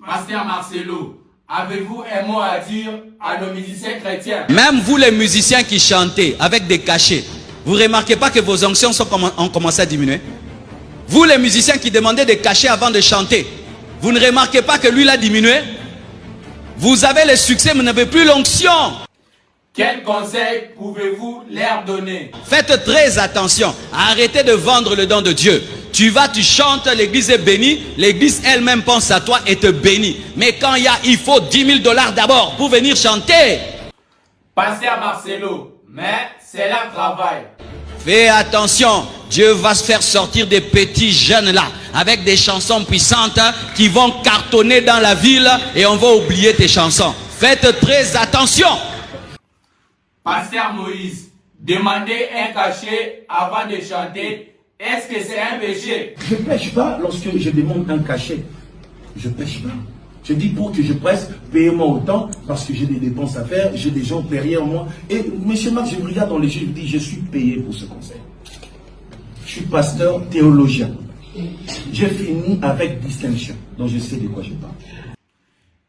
Pasteur Marcelo, avez-vous un mot à dire à nos musiciens chrétiens? Même vous les musiciens qui chantez avec des cachets, vous ne remarquez pas que vos onctions ont commencé à diminuer? Vous les musiciens qui demandez des cachets avant de chanter, vous ne remarquez pas que lui l'a diminué? Vous avez le succès mais vous n'avez plus l'onction. Quel conseil pouvez-vous leur donner? Faites très attention, arrêtez de vendre le don de Dieu. Tu chantes, l'église est bénie, l'église elle-même pense à toi et te bénit. Mais quand il faut 10 000 $ d'abord pour venir chanter. Pasteur Marcelo, mais c'est là le travail. Fais attention, Dieu va se faire sortir des petits jeunes là, avec des chansons puissantes qui vont cartonner dans la ville et on va oublier tes chansons. Faites très attention. Pasteur Moïse, demander un cachet avant de chanter, est-ce que c'est un péché? Je ne pêche pas lorsque je demande un cachet. Je ne pêche pas. Je dis pour que je presse, payez-moi autant parce que j'ai des dépenses à faire, j'ai des gens derrière moi. Et monsieur Marc, je me regarde dans les yeux, je me dis, je suis payé pour ce conseil. Je suis pasteur théologien. J'ai fini avec distinction, donc je sais de quoi je parle.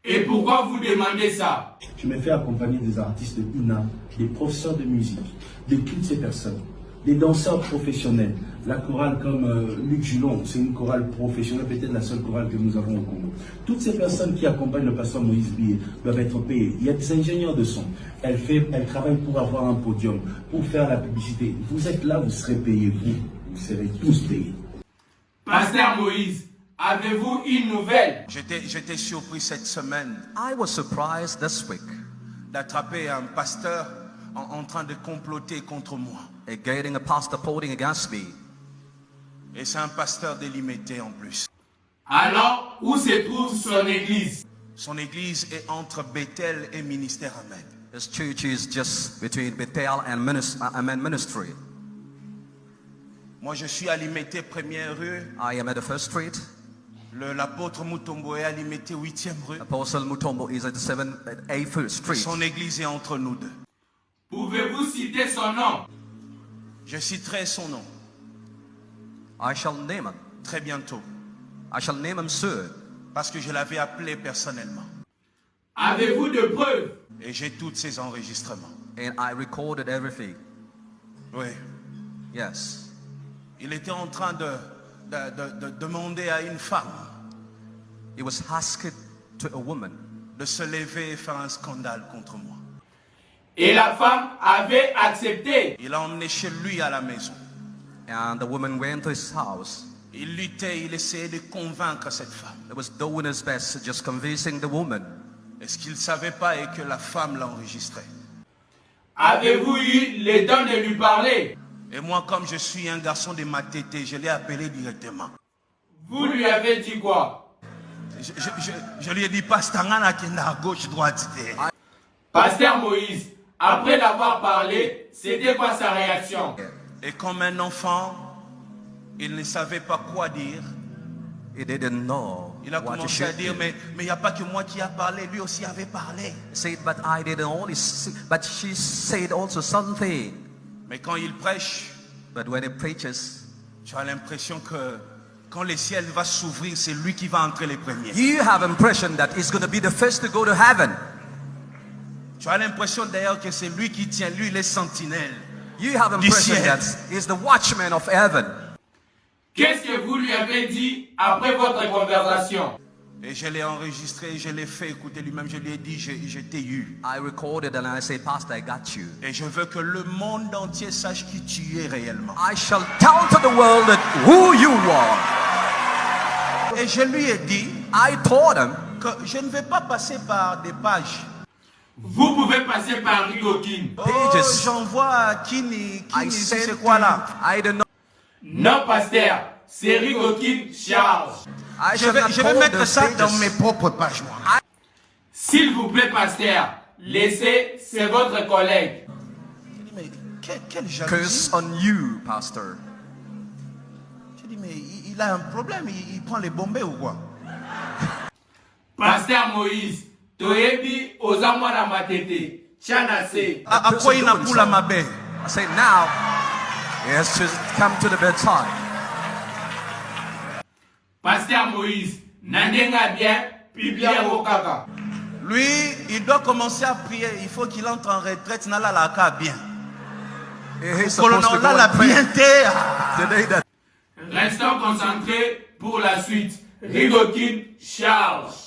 Et pourquoi vous demandez ça? Je me fais accompagner des artistes de UNA, des professeurs de musique, de toutes ces personnes, des danseurs professionnels. La chorale comme Luc Julon, c'est une chorale professionnelle, peut-être la seule chorale que nous avons au Congo. Toutes ces personnes qui accompagnent le pasteur Moïse Billet doivent être payées. Il y a des ingénieurs de son. Elles travaillent pour avoir un podium, pour faire la publicité. Vous êtes là, vous serez payés, vous serez tous payés. Pasteur Moïse, avez-vous une nouvelle? J'étais surpris cette semaine I was surprised this week d'attraper un pasteur en train de comploter contre moi. at getting a pastor plotting against me. Et c'est un pasteur délimité en plus. Alors, où se trouve son église? Son église est entre Bethel et Ministère Amen. His church is just between Bethel and Amen Ministry. Moi, je suis à Limité, première rue. I am at the First Street. L'apôtre Mutombo est à Limité, 8e rue. Apostle Mutombo is at the 8th Street. Son église est entre nous deux. Pouvez-vous citer son nom? Je citerai son nom I shall name him. très bientôt. I shall name him soon. Parce que je l'avais appelé personnellement. Avez-vous de preuves? Et j'ai tous ces enregistrements. And I recorded everything. Oui. Yes. Il était en train de demander à une femme He was asked to a woman de se lever et faire un scandale contre moi. Et la femme avait accepté. Il l'a emmené chez lui à la maison. and the woman went to his house. Il luttait, il essayait de convaincre cette femme. He was doing his best, just convincing the woman. Et ce qu'il ne savait pas est que la femme l'enregistrait. Avez-vous eu le temps de lui parler? Et moi, comme je suis un garçon de ma tété, je l'ai appelé directement. Vous lui avez dit quoi? Je lui ai dit, Pastangana qui est à gauche, droite. Pasteur Moïse, après l'avoir parlé, c'était quoi sa réaction? Et comme un enfant, il ne savait pas quoi dire. He didn't know Il a what to commencé à should dire, do. mais il n'y a pas que moi qui a parlé, lui aussi avait parlé. He said, but I didn't only see, but she said also something. Mais quand il prêche, But when he preaches, tu as l'impression que quand le ciel va s'ouvrir, c'est lui qui va entrer les premiers. you have impression that he's going to be the first to go to heaven. Tu as l'impression d'ailleurs que c'est lui qui tient, lui, les sentinelles. You have Du impression ciel. that he's the watchman of heaven. Qu'est-ce que vous lui avez dit après votre conversation? Et je l'ai enregistré, je l'ai fait écouter lui-même, je lui ai dit, je t'ai eu. I recorded and I said, Pastor, I got you. Et je veux que le monde entier sache qui tu es réellement. I shall tell to the world that who you are. Et je lui ai dit I told him, que je ne vais pas passer par des pages. Vous pouvez passer par Rigokin. Oh, Pages. j'envoie Kini, I c'est said, quoi là? I don't know. Non, pasteur, c'est Rigokin Charles. I Je shall not vais call mettre those ça pages. dans mes propres pages, moi. S'il vous plaît, pasteur, laissez, c'est votre collègue. Je dis, mais quelle jalousie. Curse on you, Pastor. Je dis, mais il a un problème, il prend les bombés ou quoi? Pasteur Moïse, toyebi ozamwana matete, chanase. À quoi il n'a pour la mabé? I say now, he has to come to the bedside. Pasteur Moïse, nandenga bien, Pibia Wokaka. Lui, il doit commencer à prier. Il faut qu'il entre en retraite. Nala la ka bien. He's supposed to go Colonel la and pray bien te. the day that Restons concentrés pour la suite. Rigokin Charles.